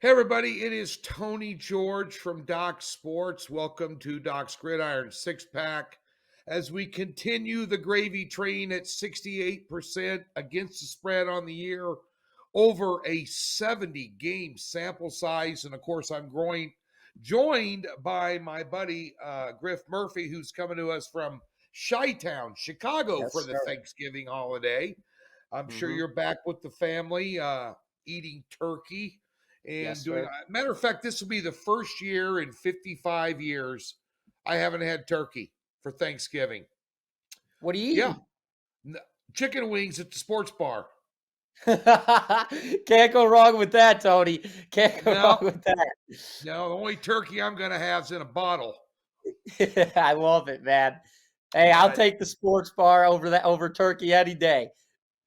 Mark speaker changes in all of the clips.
Speaker 1: Hey everybody, it is Tony George from Doc Sports. Welcome to Doc's Gridiron Six Pack as we continue the gravy train at 68% against the spread on the year, over a 70 game sample size. And of course, I'm joined by my buddy Griff Murphy, who's coming to us from Chi-Town, Chicago for
Speaker 2: Yes,
Speaker 1: the
Speaker 2: sir.
Speaker 1: Thanksgiving holiday. I'm sure
Speaker 2: Mhm.
Speaker 1: you're back with the family, eating turkey and
Speaker 2: Yes,
Speaker 1: doing.
Speaker 2: sir.
Speaker 1: Matter of fact, this will be the first year in 55 years I haven't had turkey for Thanksgiving.
Speaker 2: What are you
Speaker 1: Yeah,
Speaker 2: eating?
Speaker 1: n- chicken wings at the sports bar.
Speaker 2: Can't go wrong with that, Tony. Can't go wrong
Speaker 1: No,
Speaker 2: with that.
Speaker 1: no, the only turkey I'm going to have is in a bottle.
Speaker 2: I love it, man. Hey, I'll
Speaker 1: Uh,
Speaker 2: take the sports bar over turkey any day.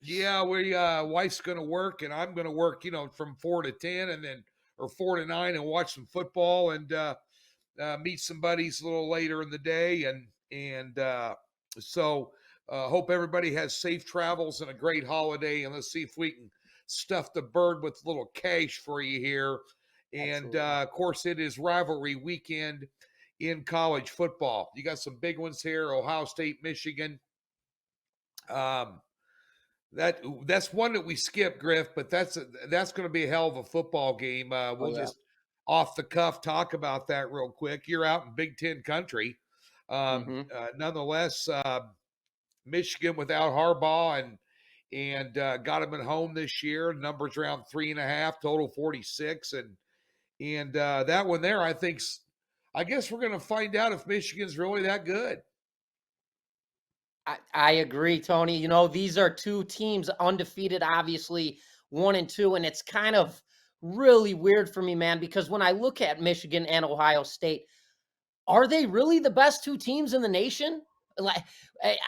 Speaker 1: yeah, we wife's going to work and I'm going to work, from 4 to 10 and then or 4 to 9 and watch some football and meet some buddies a little later in the day, and hope everybody has safe travels and a great holiday. And let's see if we can stuff the bird with a little cash for you here. And
Speaker 2: Absolutely.
Speaker 1: of course, it is rivalry weekend in college football. You got some big ones here: Ohio State, Michigan. Um, that's one that we skipped, Griff, but that's going to be a hell of a football game.
Speaker 2: Oh
Speaker 1: We'll
Speaker 2: yeah.
Speaker 1: just off the cuff talk about that real quick. You're out in Big Ten country,
Speaker 2: Mhm.
Speaker 1: nonetheless. Michigan without Harbaugh and got him at home this year. Numbers around 3.5, total 46, and that one there, I guess we're going to find out if Michigan's really that good.
Speaker 2: I agree, Tony. These are two teams undefeated, obviously 1-2, and it's kind of really weird for me, man, because when I look at Michigan and Ohio State, are they really the best two teams in the nation? Like,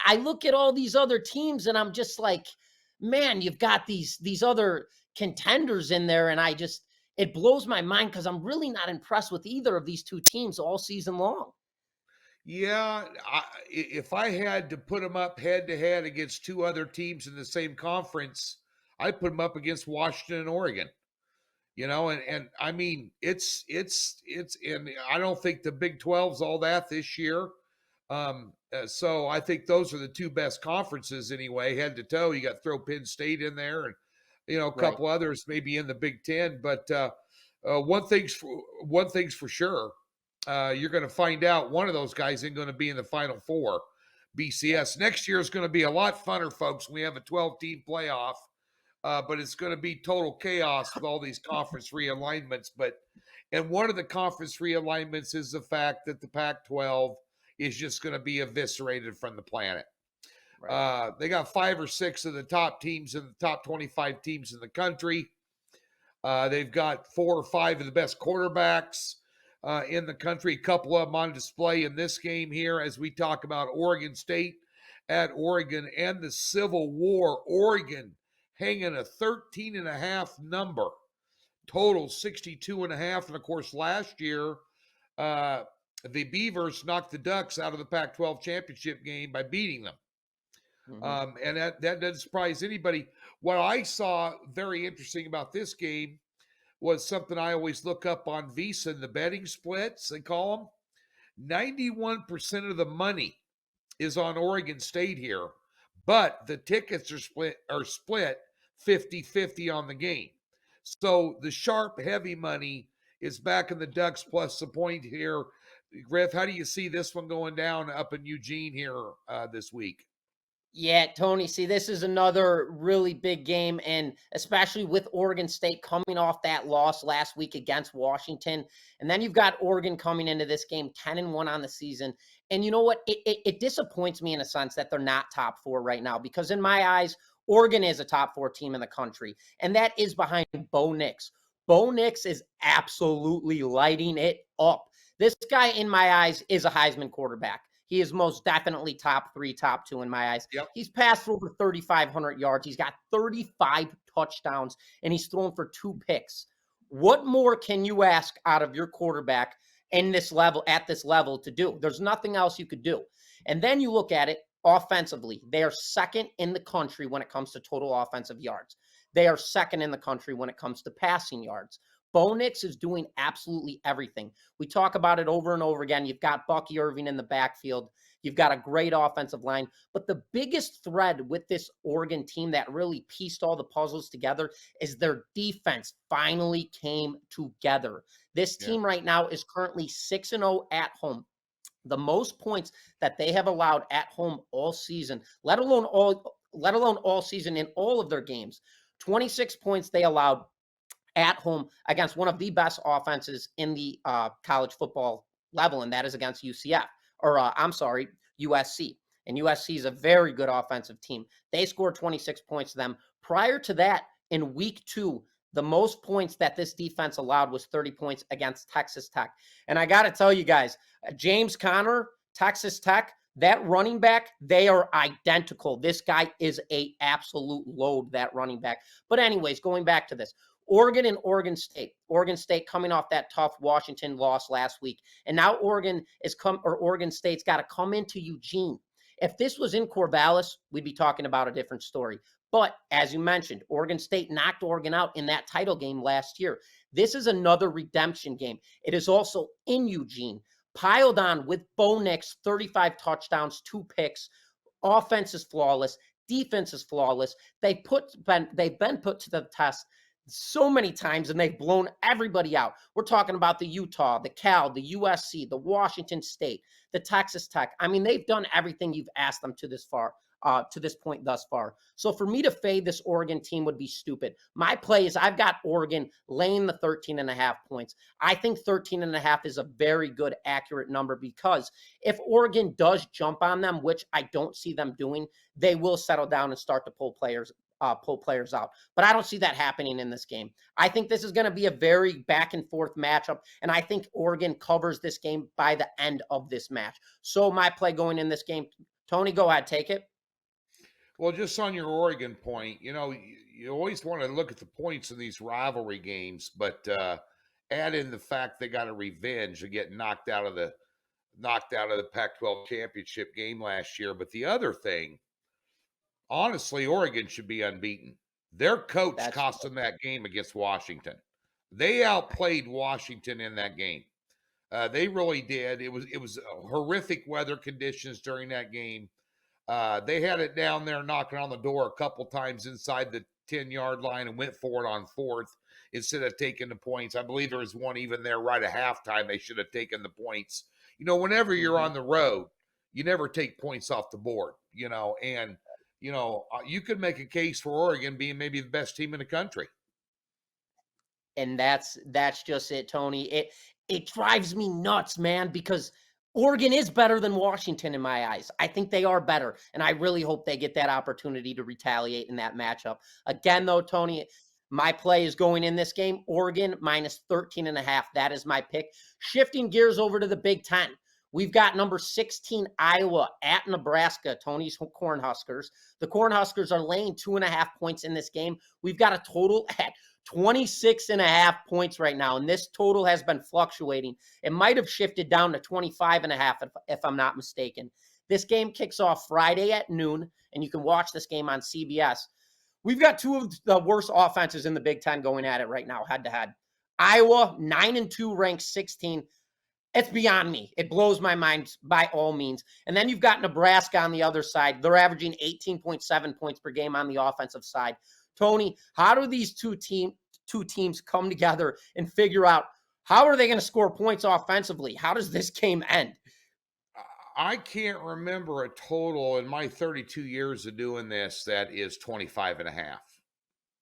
Speaker 2: I look at all these other teams and I'm just like, man, you've got these other contenders in there, and it blows my mind because I'm really not impressed with either of these two teams all season long.
Speaker 1: Yeah, if I had to put them up head to head against two other teams in the same conference, I'd put them up against Washington and Oregon. And I mean and I don't think the Big 12's all that this year. So I think those are the two best conferences anyway, head to toe. You got to throw Penn State in there, and a
Speaker 2: Right.
Speaker 1: couple others maybe in the Big Ten. But one thing's for sure. You're going to find out one of those guys ain't going to be in the Final Four.
Speaker 2: Yep.
Speaker 1: BCS next year is going to be a lot funner, folks. We have a 12-team playoff, but it's going to be total chaos with all these conference realignments. And one of the conference realignments is the fact that the Pac-12 is just going to be eviscerated from the planet.
Speaker 2: Right.
Speaker 1: They got 5 or 6 of the top teams in the top 25 teams in the country. They've got 4 or 5 of the best quarterbacks in the country. A couple of them on display in this game here as we talk about Oregon State at Oregon and the Civil War. Oregon hanging a 13.5 number, total 62.5. And of course, last year, uh, the Beavers knocked the Ducks out of the Pac 12 championship game by beating them.
Speaker 2: Hmm.
Speaker 1: And that doesn't surprise anybody. What I saw very interesting about this game was something I always look up on Visa, the betting splits, they call them. 91% of the money is on Oregon State here, but the tickets are split 50-50 on the game. So the sharp heavy money is back in the Ducks plus the point here. Griff, how do you see this one going down up in Eugene here this week?
Speaker 2: Yeah, Tony, see, this is another really big game, and especially with Oregon State coming off that loss last week against Washington. And then you've got Oregon coming into this game 10-1 on the season. And you know what? It disappoints me in a sense that they're not top four right now, because in my eyes, Oregon is a top four team in the country, and that is behind Bo Nix. Bo Nix is absolutely lighting it up. This guy, in my eyes, is a Heisman quarterback. He is most definitely top three, top two in my eyes.
Speaker 1: Yep.
Speaker 2: He's passed for over 3,500 yards. He's got 35 touchdowns, and he's thrown for 2 picks. What more can you ask out of your quarterback at this level to do? There's nothing else you could do. And then you look at it offensively. They are second in the country when it comes to total offensive yards. They are second in the country when it comes to passing yards. Bo Nix is doing absolutely everything. We talk about it over and over again. You've got Bucky Irving in the backfield. You've got a great offensive line. But the biggest thread with this Oregon team that really pieced all the puzzles together is their defense finally came together. This
Speaker 1: Yeah.
Speaker 2: team right now is currently 6-0 at home. The most points that they have allowed at home all season, let alone all season in all of their games. 26 points they allowed at home against one of the best offenses in the college football level, and that is against UCF, or I'm sorry, USC. And USC is a very good offensive team. They scored 26 points to them. Prior to that, in week 2, the most points that this defense allowed was 30 points against Texas Tech. And I got to tell you guys, James Conner, Texas Tech, that running back, they are identical. This guy is a absolute load, that running back. But anyways, going back to this, Oregon and Oregon State. Oregon State coming off that tough Washington loss last week. And now Oregon State's got to come into Eugene. If this was in Corvallis, we'd be talking about a different story. But as you mentioned, Oregon State knocked Oregon out in that title game last year. This is another redemption game. It is also in Eugene, piled on with Bo Nix, 35 touchdowns, 2 picks. Offense is flawless. Defense is flawless. They've been put to the test so many times, and they've blown everybody out. We're talking about the Utah, the Cal, the USC, the Washington State, the Texas Tech. I mean, they've done everything you've asked them to this point thus far. So for me to fade this Oregon team would be stupid. My play is I've got Oregon laying the 13.5 points. I think 13.5 is a very good, accurate number, because if Oregon does jump on them, which I don't see them doing, they will settle down and start to pull players out. But I don't see that happening in this game. I think this is going to be a very back and forth matchup, and I think Oregon covers this game by the end of this match. So my play going in this game, Tony, go ahead, take it.
Speaker 1: Well, just on your Oregon point, you always want to look at the points in these rivalry games, but add in the fact they got a revenge of getting knocked out of the Pac-12 championship game last year. But the other thing, honestly, Oregon should be unbeaten. Their coach cost them that game against Washington. They outplayed Washington in that game. They really did. It was horrific weather conditions during that game. They had it down there knocking on the door a couple times inside the 10-yard line and went for it on 4th instead of taking the points. I believe there was one even there right at halftime. They should have taken the points. Whenever you're on the road, you never take points off the board, and you could make a case for Oregon being maybe the best team in the country.
Speaker 2: And that's just it, Tony. It drives me nuts, man, because Oregon is better than Washington in my eyes. I think they are better, and I really hope they get that opportunity to retaliate in that matchup. Again, though, Tony, my play is going in this game, Oregon minus 13.5. That is my pick. Shifting gears over to the Big Ten. We've got number 16, Iowa at Nebraska, Tony's Cornhuskers. The Cornhuskers are laying 2.5 points in this game. We've got a total at 26.5 points right now, and this total has been fluctuating. It might have shifted down to 25.5 if I'm not mistaken. This game kicks off Friday at noon, and you can watch this game on CBS. We've got 2 of the worst offenses in the Big Ten going at it right now, head-to-head. Iowa, 9-2, ranked 16. It's beyond me. It blows my mind by all means. And then you've got Nebraska on the other side. They're averaging 18.7 points per game on the offensive side. Tony, how do these two teams come together and figure out how are they going to score points offensively? How does this game end?
Speaker 1: I can't remember a total in my 32 years of doing this that is 25.5.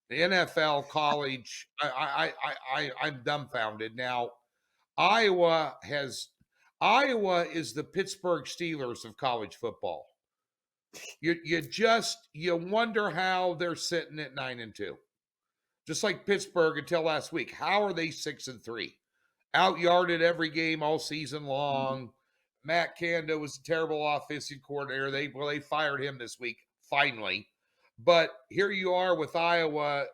Speaker 1: The NFL, college, I'm dumbfounded. Now, Iowa is the Pittsburgh Steelers of college football. You wonder how they're sitting at 9-2. Just like Pittsburgh until last week. How are they 6-3? Out-yarded every game all season long. Matt Canada was a terrible offensive coordinator. They fired him this week, finally. But here you are with Iowa,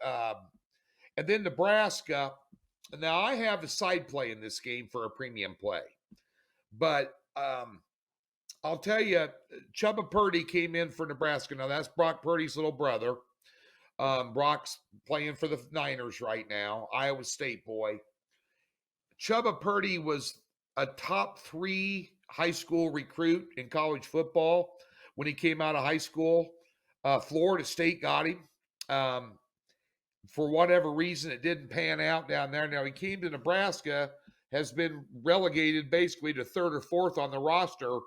Speaker 1: and then Nebraska. Now, I have a side play in this game for a premium play. But I'll tell you, Chubba Purdy came in for Nebraska. Now, that's Brock Purdy's little brother. Brock's playing for the Niners right now, Iowa State boy. Chubba Purdy was a top 3 high school recruit in college football when he came out of high school. Florida State got him. For whatever reason, it didn't pan out down there. Now he came to Nebraska, has been relegated basically to 3rd or 4th on the roster.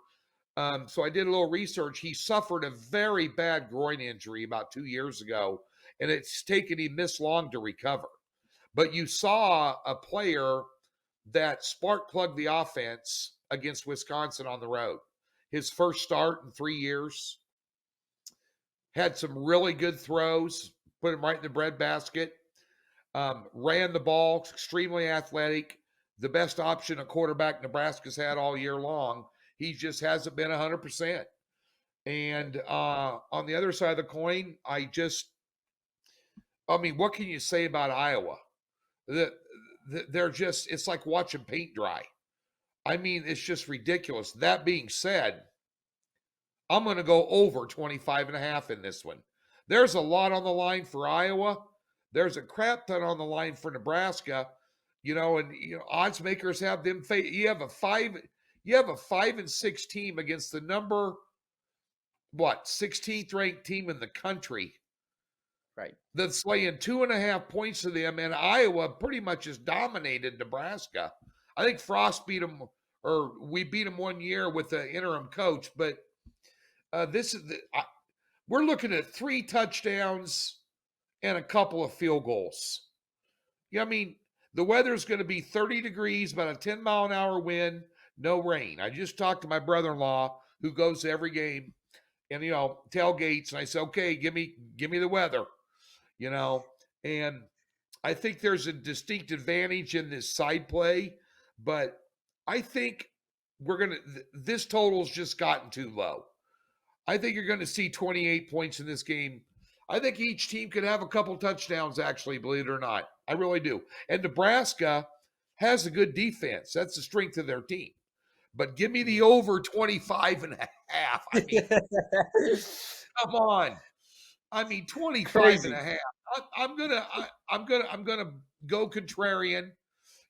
Speaker 1: So I did a little research. He suffered a very bad groin injury about 2 years ago, and it's taken him this long to recover. But you saw a player that spark plugged the offense against Wisconsin on the road. His first start in 3 years. Had some really good throws, put him right in the breadbasket. Ran the ball, extremely athletic. The best option a quarterback Nebraska's had all year long. He just hasn't been 100%. And on the other side of the coin, what can you say about Iowa? They're just, it's like watching paint dry. I mean, it's just ridiculous. That being said, I'm going to go over 25.5 in this one. There's a lot on the line for Iowa. There's a crap ton on the line for Nebraska. Odds makers have them. You have a 5-6 team against the number 16th ranked team in the country.
Speaker 2: Right.
Speaker 1: That's laying 2.5 points to them, and Iowa pretty much has dominated Nebraska. I think Frost beat them, or we beat them 1 year with the interim coach, but we're looking at 3 touchdowns and a couple of field goals. Yeah, I mean, the weather's going to be 30 degrees, about a 10-mile-an-hour wind, no rain. I just talked to my brother-in-law who goes to every game and, tailgates, and I said, okay, give me the weather, and I think there's a distinct advantage in this side play, but I think this total's just gotten too low. I think you're going to see 28 points in this game. I think each team could have a couple touchdowns, actually, believe it or not. I really do. And Nebraska has a good defense. That's the strength of their team. But give me the over 25.5. I mean, come on. I mean, 25.5. I'm gonna go contrarian.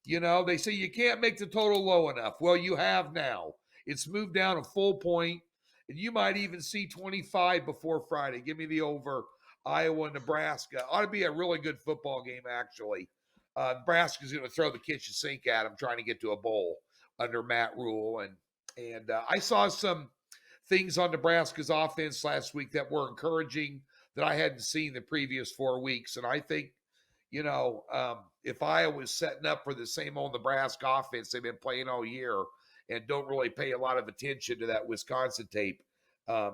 Speaker 1: They say you can't make the total low enough. Well, you have now. It's moved down a full point, and you might even see 25 before Friday. Give me the over. Iowa, Nebraska. Ought to be a really good football game, actually. Nebraska's going to throw the kitchen sink at them, trying to get to a bowl under Matt Rule. And I saw some things on Nebraska's offense last week that were encouraging that I hadn't seen the previous 4 weeks. And I think, if Iowa's setting up for the same old Nebraska offense they've been playing all year and don't really pay a lot of attention to that Wisconsin tape,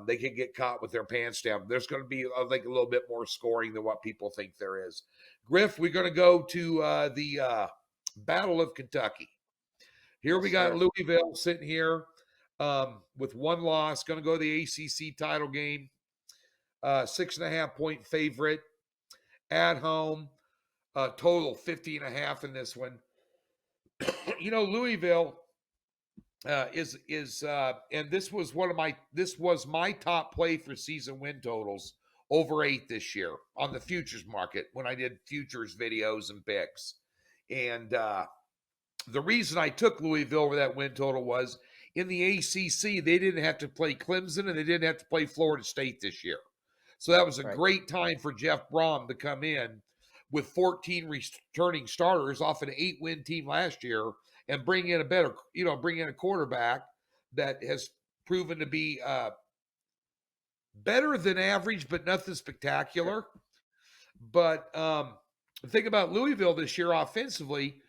Speaker 1: they can get caught with their pants down. There's going to be, I think, a little bit more scoring than what people think there is. Griff, we're going to go to the Battle of Kentucky. Here we got Louisville sitting here with 1 loss, going to go to the ACC title game. 6.5 point favorite at home. Total 50.5 in this one. Louisville is and this was my top play for season win totals, over 8 this year on the futures market when I did futures videos and picks. And the reason I took Louisville over that win total was in the ACC, they didn't have to play Clemson and they didn't have to play Florida State this year. So that was a great time for Jeff Brom to come in with 14 returning starters off an 8-win team last year and bring in a quarterback that has proven to be better than average, but nothing spectacular. But the thing about Louisville this year offensively,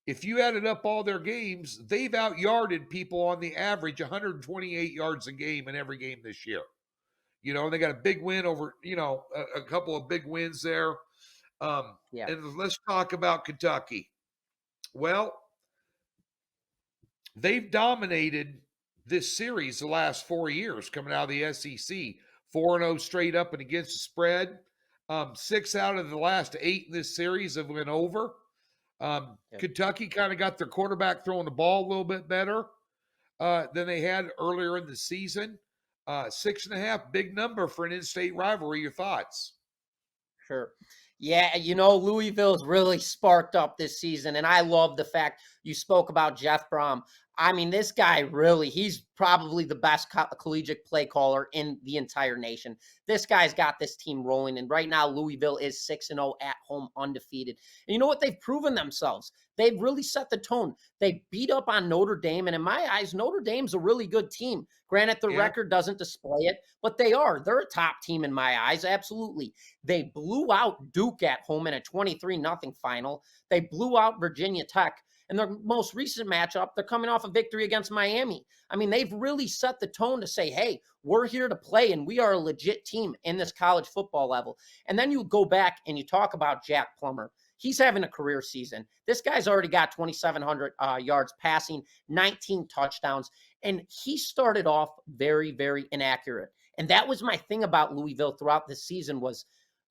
Speaker 1: if you added up all their games, they've out-yarded people on the average 128 yards a game in every game this year. And they got a big win over, a couple of big wins there. And let's talk about Kentucky. Well, they've dominated this series the last 4 years coming out of the SEC. 4-0 straight up and against the spread. 6 out of the last 8 in this series have went over. Kentucky kind of got their quarterback throwing the ball a little bit better than they had earlier in the season. 6.5, big number for an in-state rivalry. Your thoughts?
Speaker 2: Sure. Yeah, Louisville's really sparked up this season, and I love the fact you spoke about Jeff Brom. I mean, this guy he's probably the best collegiate play caller in the entire nation. This guy's got this team rolling, and right now Louisville is 6-0 at home, undefeated. And you know what? They've proven themselves. They've really set the tone. They beat up on Notre Dame, and in my eyes, Notre Dame's a really good team. Granted, the
Speaker 1: Yeah.
Speaker 2: record doesn't display it, but they're a top team in my eyes, absolutely. They blew out Duke at home in a 23-0 final. They blew out Virginia Tech. And their most recent matchup, they're coming off a victory against Miami. I mean, they've really set the tone to say, hey, we're here to play, and we are a legit team in this college football level. And then you go back and you talk about Jack Plummer. He's having a career season. This guy's already got 2,700 yards passing, 19 touchdowns, and he started off very, very inaccurate. And that was my thing about Louisville throughout this season was,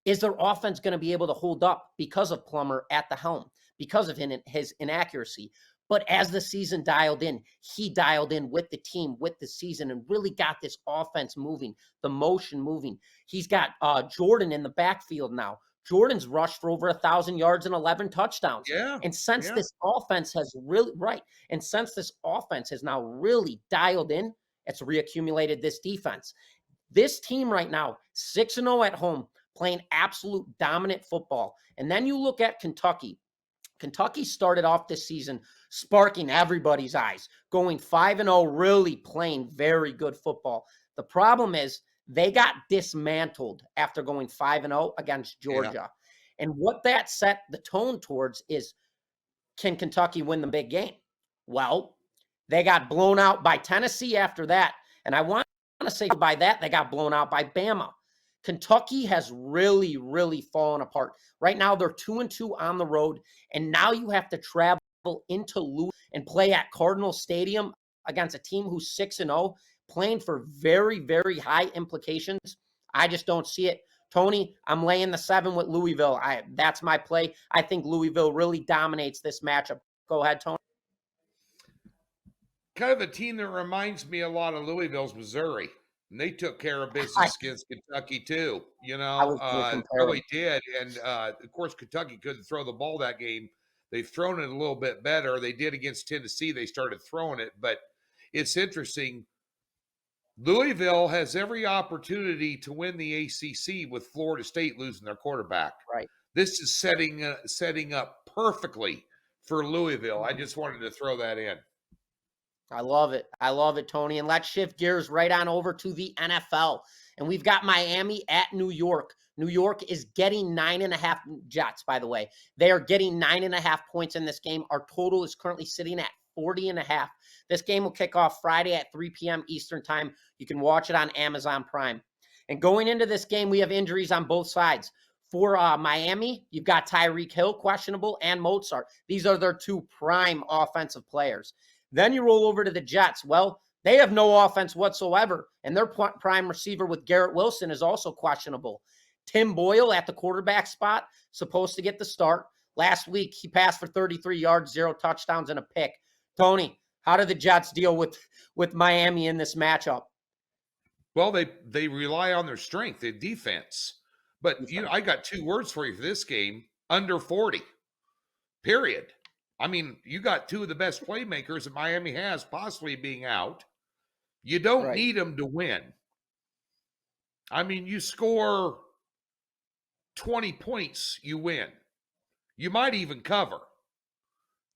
Speaker 2: is their offense going to be able to hold up because of Plummer at the helm, because of his inaccuracy? But as the season dialed in, he dialed in with the team, with the season, and really got this offense moving, the motion moving. He's got Jordan in the backfield now. Jordan's rushed for over 1,000 yards and 11 touchdowns.
Speaker 1: Yeah.
Speaker 2: And since
Speaker 1: Yeah.
Speaker 2: this offense has now really dialed in, it's reaccumulated this defense. This team right now, 6-0 at home, playing absolute dominant football. And then you look at Kentucky. Kentucky started off this season sparking everybody's eyes, going 5-0, really playing very good football. The problem is they got dismantled after going 5-0 against Georgia. And what that set the tone towards is, can Kentucky win the big game? Well, they got blown out by Tennessee after that. And I want to say by that, they got blown out by Bama. Kentucky has really, really fallen apart. Right now, they're 2-2 on the road, and now you have to travel into Louisville and play at Cardinals Stadium against a team who's 6-0, playing for very, very high implications. I just don't see it. Tony, I'm laying the 7 with Louisville. That's my play. I think Louisville really dominates this matchup. Go ahead, Tony.
Speaker 1: Kind of a team that reminds me a lot of Louisville's Missouri. And they took care of business against Kentucky too, really did. And of course, Kentucky couldn't throw the ball that game. They've thrown it a little bit better. They did against Tennessee. They started throwing it, but it's interesting. Louisville has every opportunity to win the ACC with Florida State losing their quarterback.
Speaker 2: Right.
Speaker 1: This is setting up perfectly for Louisville. I just wanted to throw that in.
Speaker 2: I love it. I love it, Tony. And let's shift gears right on over to the NFL. And we've got Miami at New York. New York is getting 9.5 Jets, by the way. They are getting 9.5 points in this game. Our total is currently sitting at 40.5. This game will kick off Friday at 3 p.m. Eastern time. You can watch it on Amazon Prime. And going into this game, we have injuries on both sides. For Miami, you've got Tyreek Hill, questionable, and Mozart. These are their two prime offensive players. Then you roll over to the Jets. Well, they have no offense whatsoever, and their prime receiver with Garrett Wilson is also questionable. Tim Boyle at the quarterback spot, supposed to get the start. Last week, he passed for 33 yards, 0 touchdowns, and a pick. Tony, how do the Jets deal with Miami in this matchup?
Speaker 1: Well, they rely on their strength in defense. But, I got 2 words for you for this game, under 40, period. I mean, you got 2 of the best playmakers that Miami has possibly being out. You don't need them to win. I mean, you score 20 points, you win. You might even cover.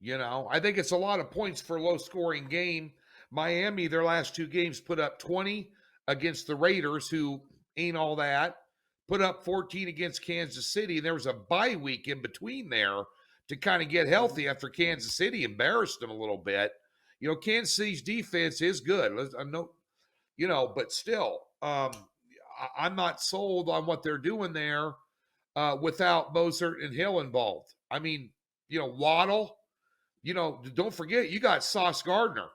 Speaker 1: I think it's a lot of points for a low-scoring game. Miami, their last 2 games, put up 20 against the Raiders, who ain't all that. Put up 14 against Kansas City. There was a bye week in between there to kind of get healthy after Kansas City embarrassed them a little bit. Kansas City's defense is good. But still, I'm not sold on what they're doing there without Mozart and Hill involved. I mean, Waddle, don't forget, you got Sauce Gardner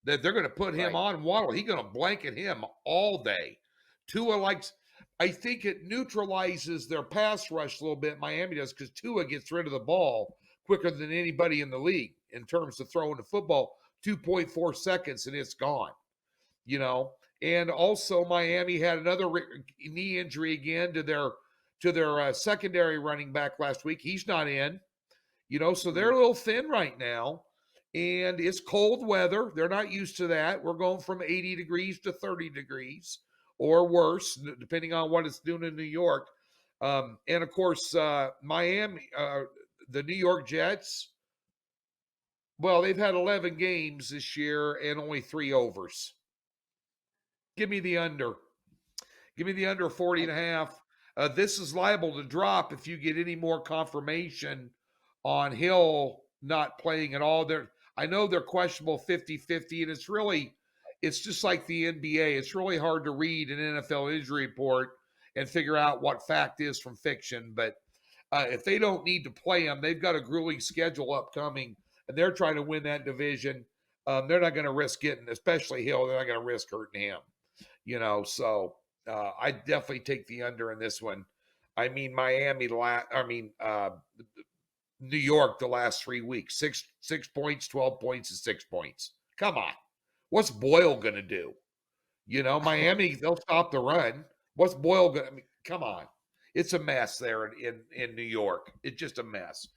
Speaker 1: that they're going to put him on Waddle. He's going to blanket him all day. Tua I think it neutralizes their pass rush a little bit, Miami does, because Tua gets rid of the ball quicker than anybody in the league in terms of throwing the football. 2.4 seconds and it's gone, And also Miami had another knee injury again to their to their secondary running back last week. He's not in, so they're a little thin right now. And it's cold weather. They're not used to that. We're going from 80 degrees to 30 degrees or worse, depending on what it's doing in New York. And of course, Miami, the New York Jets, well, they've had 11 games this year and only 3 overs. Give me the under. Give me the under 40.5. This is liable to drop if you get any more confirmation on Hill not playing at all. I know they're questionable 50-50, and it's just like the NBA. It's really hard to read an NFL injury report and figure out what fact is from fiction. But if they don't need to play him, they've got a grueling schedule upcoming, and they're trying to win that division. They're not going to risk getting, especially Hill, they're not going to risk hurting him. So I definitely take the under in this one. I mean, New York the last 3 weeks, 6 points, 12 points, and 6 points. Come on. What's Boyle going to do? Miami, they'll stop the run. What's Boyle going to, come on. It's a mess there in New York. It's just a mess.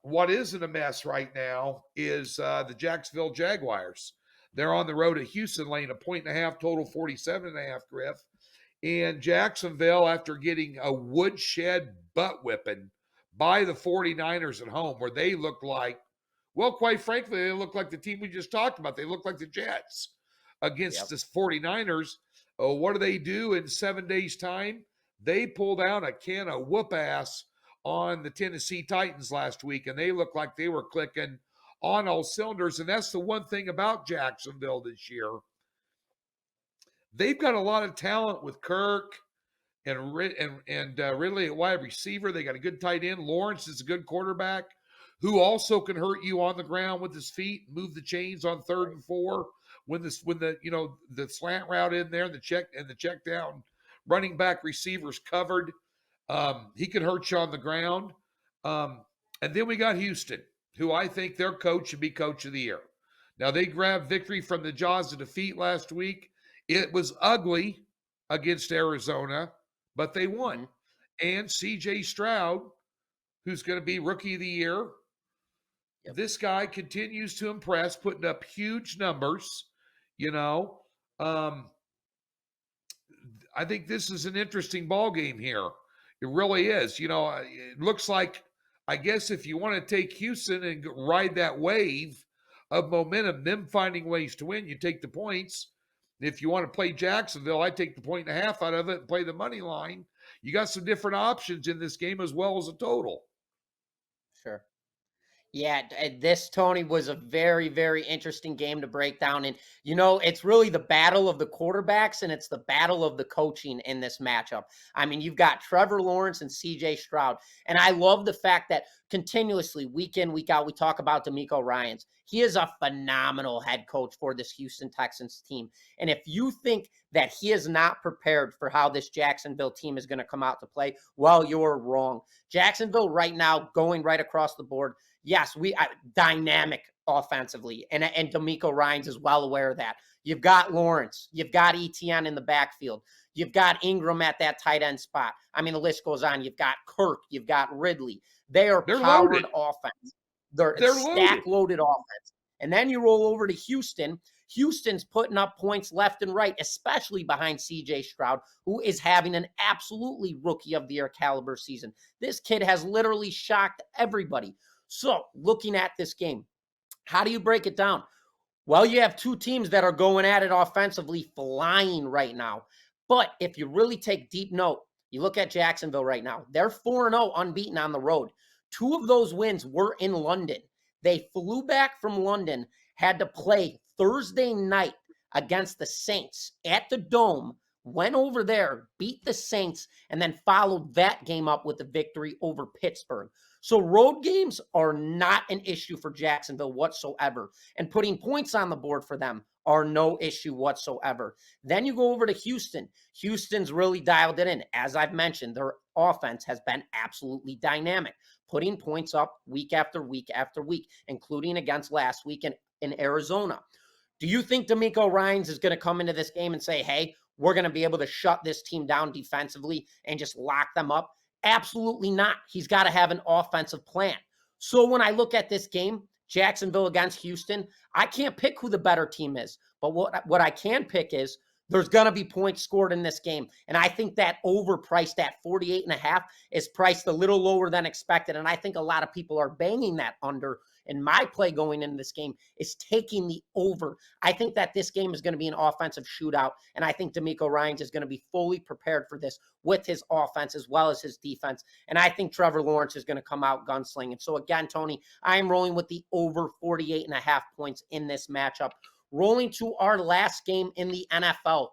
Speaker 1: What isn't a mess right now is the Jacksonville Jaguars. They're on the road at Houston, laying a 1.5, total 47.5, Griff. And Jacksonville, after getting a woodshed butt whipping by the 49ers at home, where they look like, well, quite frankly, they look like the team we just talked about. They look like the Jets against the 49ers. What do in 7 days' time? They pulled out a can of whoop ass on the Tennessee Titans last week, and they looked like they were clicking on all cylinders. And that's the one thing about Jacksonville this year. They've got a lot of talent with Kirk and Ridley at wide receiver. They got a good tight end. Lawrence is a good quarterback who also can hurt you on the ground with his feet, move the chains on 3rd and 4 when the slant route in there and the check down running back receivers covered. He can hurt you on the ground. And then we got Houston, who I think their coach should be coach of the year. Now, they grabbed victory from the jaws of defeat last week. It was ugly against Arizona, but they won. And C.J. Stroud, who's going to be rookie of the year, this guy continues to impress, putting up huge numbers. I think this is an interesting ball game here. It really is. It looks like, I guess if you want to take Houston and ride that wave of momentum, them finding ways to win, you take the points. If you want to play Jacksonville, I take the 1.5 out of it and play the money line. You got some different options in this game as well as a total.
Speaker 2: Sure. Yeah, this, Tony, was a very, very interesting game to break down. And, it's really the battle of the quarterbacks and it's the battle of the coaching in this matchup. I mean, you've got Trevor Lawrence and C.J. Stroud. And I love the fact that continuously, week in, week out, we talk about DeMeco Ryans. He is a phenomenal head coach for this Houston Texans team. And if you think that he is not prepared for how this Jacksonville team is going to come out to play, well, you're wrong. Jacksonville right now, going right across the board, yes, we dynamic offensively, and DeMeco Ryans is well aware of that. You've got Lawrence, you've got Etienne in the backfield, you've got Ingram at that tight end spot. I mean, the list goes on. You've got Kirk, you've got Ridley. They're powered loaded offense. They're stack loaded offense. And then you roll over to Houston. Houston's putting up points left and right, especially behind C.J. Stroud, who is having an absolutely rookie of the year caliber season. This kid has literally shocked everybody. So, looking at this game, how do you break it down? Well, you have two teams that are going at it offensively, flying right now. But if you really take deep note, you look at Jacksonville right now. They're 4-0 unbeaten on the road. 2 of those wins were in London. They flew back from London, had to play Thursday night against the Saints at the Dome, went over there, beat the Saints, and then followed that game up with a victory over Pittsburgh. So road games are not an issue for Jacksonville whatsoever. And putting points on the board for them are no issue whatsoever. Then you go over to Houston. Houston's really dialed it in. As I've mentioned, their offense has been absolutely dynamic, putting points up week after week after week, including against last week in Arizona. Do you think DeMeco Ryans is going to come into this game and say, hey, we're going to be able to shut this team down defensively and just lock them up? Absolutely not. He's got to have an offensive plan. So when I look at this game, Jacksonville against Houston, I can't pick who the better team is. But what I can pick is there's going to be points scored in this game. And I think that overpriced at 48.5 is priced a little lower than expected. And I think a lot of people are banging that under. And my play going into this game is taking the over. I think that this game is going to be an offensive shootout. And I think D'Amico Ryans is going to be fully prepared for this with his offense as well as his defense. And I think Trevor Lawrence is going to come out gunslinging. So again, Tony, I am rolling with the over 48.5 points in this matchup. Rolling to our last game in the NFL.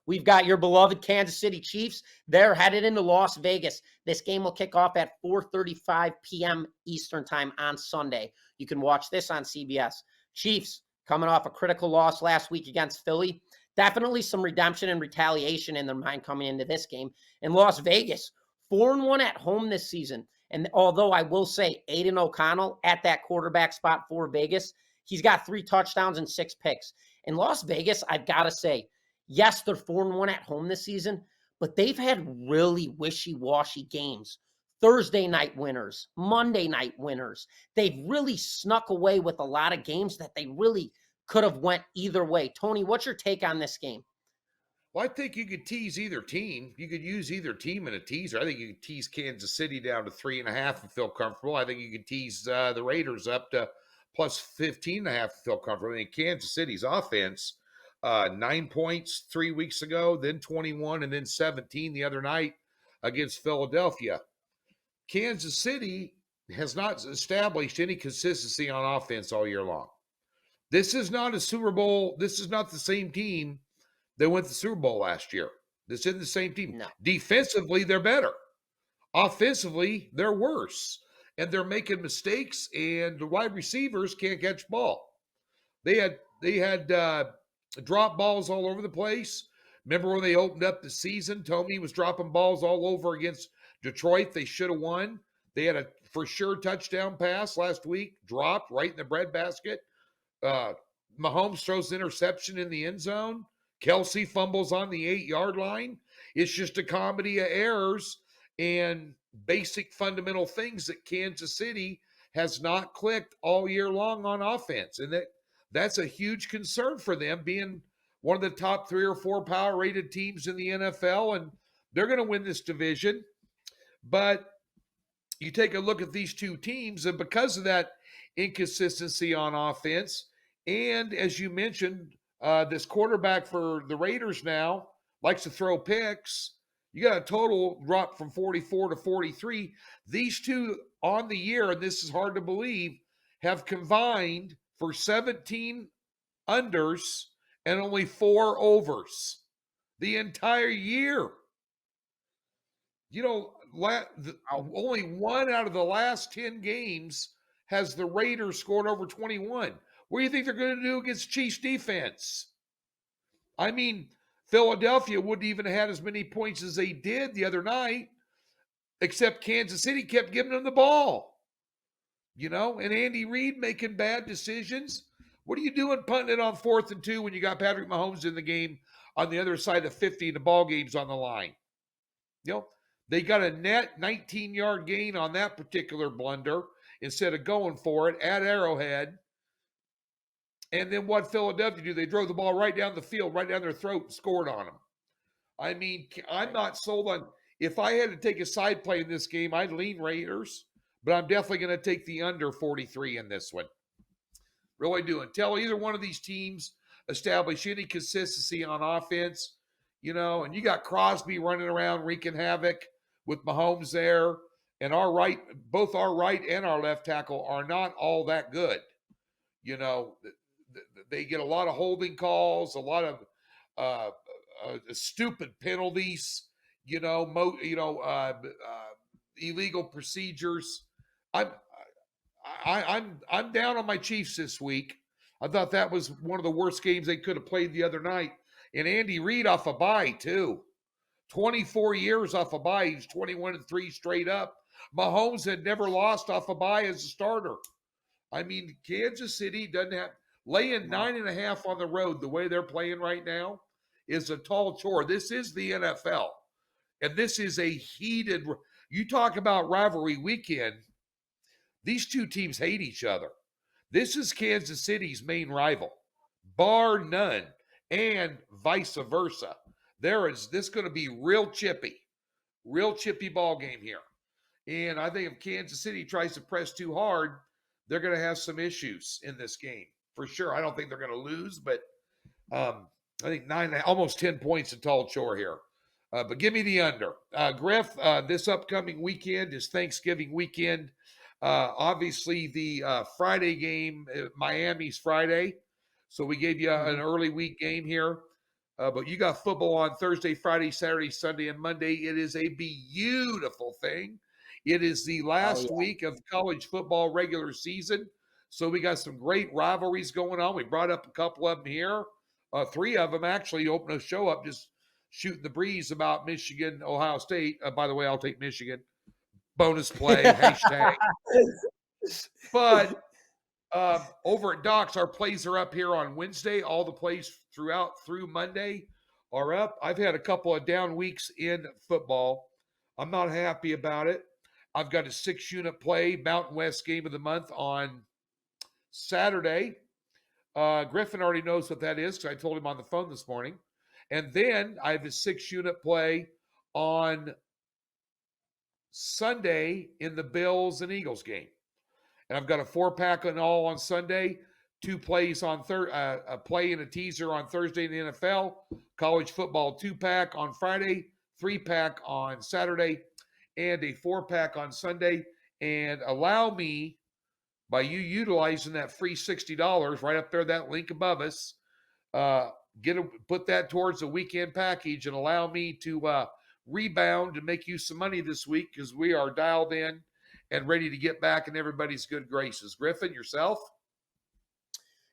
Speaker 2: We've got your beloved Kansas City Chiefs. They're headed into Las Vegas. This game will kick off at 4:35 p.m. Eastern time on Sunday. You can watch this on CBS. Chiefs coming off a critical loss last week against Philly. Definitely some redemption and retaliation in their mind coming into this game. In Las Vegas, 4-1 at home this season. And although I will say Aiden O'Connell at that quarterback spot for Vegas, he's got 3 touchdowns and 6 picks. In Las Vegas, I've got to say, yes, they're 4-1 at home this season, but they've had really wishy-washy games. Thursday night winners, Monday night winners. They've really snuck away with a lot of games that they really could have went either way. Tony, what's your take on this game?
Speaker 1: Well, I think you could tease either team. You could use either team in a teaser. I think you could tease Kansas City down to 3.5 and feel comfortable. I think you could tease the Raiders up to plus 15.5 and feel comfortable. I mean, Kansas City's offense, 9 points 3 weeks ago, then 21, and then 17 the other night against Philadelphia. Kansas City has not established any consistency on offense all year long. This is not a Super Bowl. This is not the same team that went to the Super Bowl last year. This isn't the same team.
Speaker 2: No.
Speaker 1: Defensively, they're better. Offensively, they're worse. And they're making mistakes, and the wide receivers can't catch ball. They had drop balls all over the place. Remember when they opened up the season, Tomey was dropping balls all over against Detroit. They should have won. They had a for sure touchdown pass last week, dropped right in the breadbasket. Mahomes throws an interception in the end zone. Kelsey fumbles on the 8-yard line. It's just a comedy of errors and basic fundamental things that Kansas City has not clicked all year long on offense. And that's a huge concern for them, being one of the top 3 or 4 power rated teams in the NFL. And they're going to win this division. But you take a look at these two teams, and because of that inconsistency on offense, and as you mentioned, this quarterback for the Raiders now likes to throw picks. You got a total drop from 44 to 43. These two on the year, and this is hard to believe, have combined for 17 unders and only 4 overs the entire year. You know, only 1 out of the last 10 games has the Raiders scored over 21. What do you think they're going to do against Chiefs defense? I mean, Philadelphia wouldn't even have had as many points as they did the other night, except Kansas City kept giving them the ball. You know, and Andy Reid making bad decisions. What are you doing punting it on 4th and 2 when you got Patrick Mahomes in the game on the other side of 50 and the ball game's on the line? You know, they got a net 19-yard gain on that particular blunder instead of going for it at Arrowhead. And then what Philadelphia do? They drove the ball right down the field, right down their throat, and scored on them. I mean, I'm not sold on. If I had to take a side play in this game, I'd lean Raiders, but I'm definitely going to take the under 43 in this one. Really do. Until either one of these teams establish any consistency on offense, you know, and you got Crosby running around wreaking havoc with Mahomes there, and both our right and our left tackle are not all that good. You know, they get a lot of holding calls, a lot of stupid penalties, illegal procedures. I'm down on my Chiefs this week. I thought that was one of the worst games they could have played the other night. And Andy Reid off a bye too. 24 years off a bye. He's 21-3 straight up. Mahomes had never lost off a bye as a starter. I mean, Kansas City doesn't have laying 9.5 on the road the way they're playing right now is a tall chore. This is the NFL, and this is a heated. You talk about rivalry weekend. These two teams hate each other. This is Kansas City's main rival, bar none, and vice versa. This going to be real chippy ball game here. And I think if Kansas City tries to press too hard, they're going to have some issues in this game for sure. I don't think they're going to lose, but I think almost 10 points a tall chore here. But give me the under. Griff, this upcoming weekend is Thanksgiving weekend. Obviously, the Friday game, Miami's Friday. So we gave you an early week game here. But you got football on Thursday, Friday, Saturday, Sunday, and Monday. It is a beautiful thing. It is the last week of college football regular season. So we got some great rivalries going on. We brought up a couple of them here. 3 of them actually opened a show up just shooting the breeze about Michigan, Ohio State. By the way, I'll take Michigan. Bonus play, hashtag. But over at Docs, our plays are up here on Wednesday. All the plays through Monday are up. I've had a couple of down weeks in football. I'm not happy about it. I've got a 6-unit play, Mountain West game of the month on Saturday. Griffin already knows what that is because I told him on the phone this morning. And then I have a 6-unit play on Sunday in the Bills and Eagles game. And I've got a 4-pack on all on Sunday, 2 plays on a play and a teaser on Thursday in the NFL, college football 2-pack on Friday, 3-pack on Saturday, and a 4-pack on Sunday. And allow me, by you utilizing that free $60 right up there, that link above us, put that towards the weekend package and allow me to rebound and make you some money this week because we are dialed in and ready to get back in everybody's good graces. Griffin, yourself?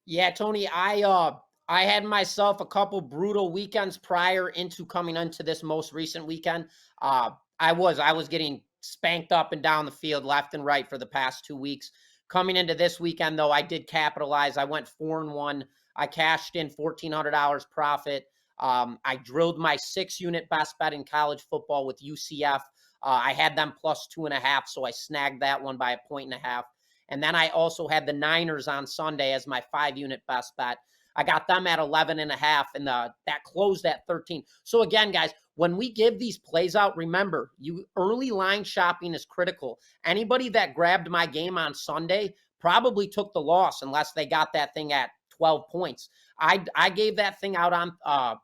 Speaker 2: Yeah, Tony, I had myself a couple brutal weekends prior into coming into this most recent weekend. I was getting spanked up and down the field left and right for the past 2 weeks. Coming into this weekend, though, I did capitalize. I went 4-1. I cashed in $1,400 profit. I drilled my 6-unit best bet in college football with UCF. I had them plus 2.5, so I snagged that one by 1.5. And then I also had the Niners on Sunday as my 5-unit best bet. I got them at 11.5, and that closed at 13. So again, guys, when we give these plays out, remember, early line shopping is critical. Anybody that grabbed my game on Sunday probably took the loss unless they got that thing at 12 points. I gave that thing out on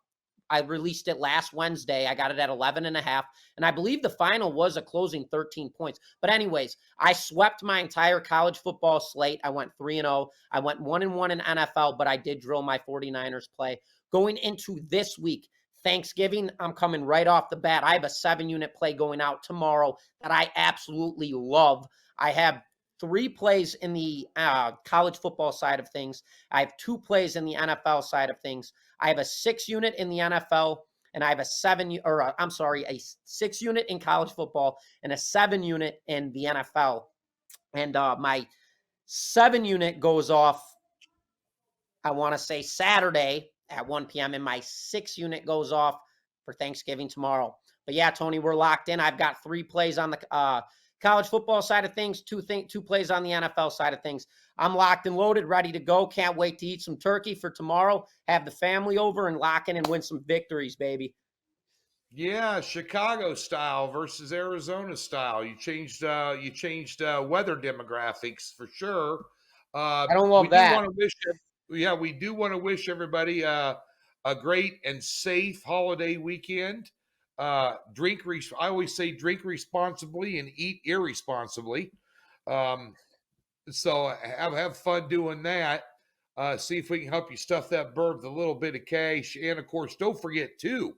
Speaker 2: I released it last Wednesday. I got it at 11.5. And I believe the final was a closing 13 points. But anyways, I swept my entire college football slate. I went 3-0. I went 1-1 in NFL, but I did drill my 49ers play. Going into this week, Thanksgiving, I'm coming right off the bat. I have a 7-unit play going out tomorrow that I absolutely love. I have 3 plays in the college football side of things. I have 2 plays in the NFL side of things. I have a 6-unit in the NFL, and I have a 6-unit in college football and a 7-unit in the NFL. And my 7-unit goes off, I want to say Saturday at 1 p.m. and my 6-unit goes off for Thanksgiving tomorrow. But yeah, Tony, we're locked in. I've got 3 plays on the college football side of things, 2 plays on the NFL side of things. I'm locked and loaded, ready to go. Can't wait to eat some turkey for tomorrow, have the family over, and lock in and win some victories, baby.
Speaker 1: Yeah, Chicago style versus Arizona style. You changed weather demographics for sure.
Speaker 2: I don't love that.
Speaker 1: We do want to wish everybody a great and safe holiday weekend. I always say drink responsibly and eat irresponsibly. So have fun doing that. See if we can help you stuff that bird with a little bit of cash. And of course, don't forget too,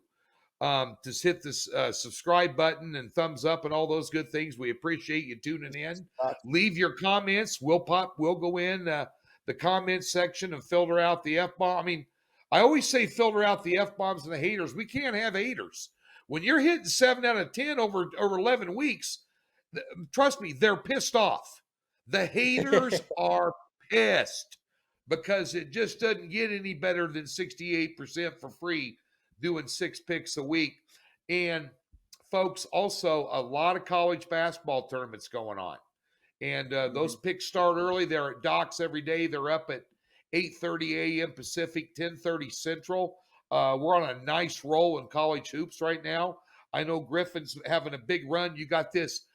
Speaker 1: to hit this subscribe button and thumbs up and all those good things. We appreciate you tuning in. Leave your comments. We'll go in the comments section and filter out the F-bomb. I mean, I always say filter out the F-bombs and the haters. We can't have haters. When you're hitting 7 out of 10 over 11 weeks, trust me, they're pissed off. The haters are pissed because it just doesn't get any better than 68% for free doing 6 picks a week. And folks, also a lot of college basketball tournaments going on. And those picks start early. They're at Doc's every day. They're up at 8:30 a.m. Pacific, 10:30 Central. We're on a nice roll in college hoops right now. I know Griffin's having a big run. You got this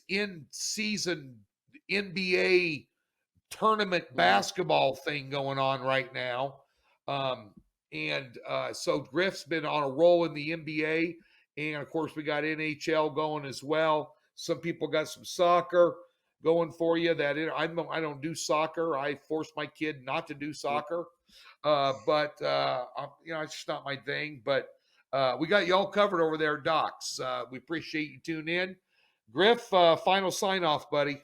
Speaker 1: in-season NBA tournament basketball thing going on right now. So Griff's been on a roll in the NBA. And, of course, we got NHL going as well. Some people got some soccer going for you. I don't do soccer. I force my kid not to do soccer. It's just not my thing. But we got you all covered over there, Docs. We appreciate you tuning in. Griff, final sign-off, buddy.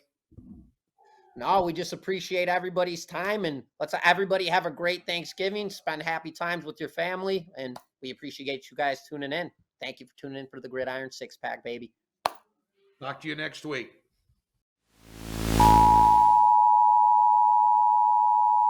Speaker 2: No, we just appreciate everybody's time, and let's everybody have a great Thanksgiving. Spend happy times with your family, and we appreciate you guys tuning in. Thank you for tuning in for the Gridiron 6-pack, baby.
Speaker 1: Talk to you next week.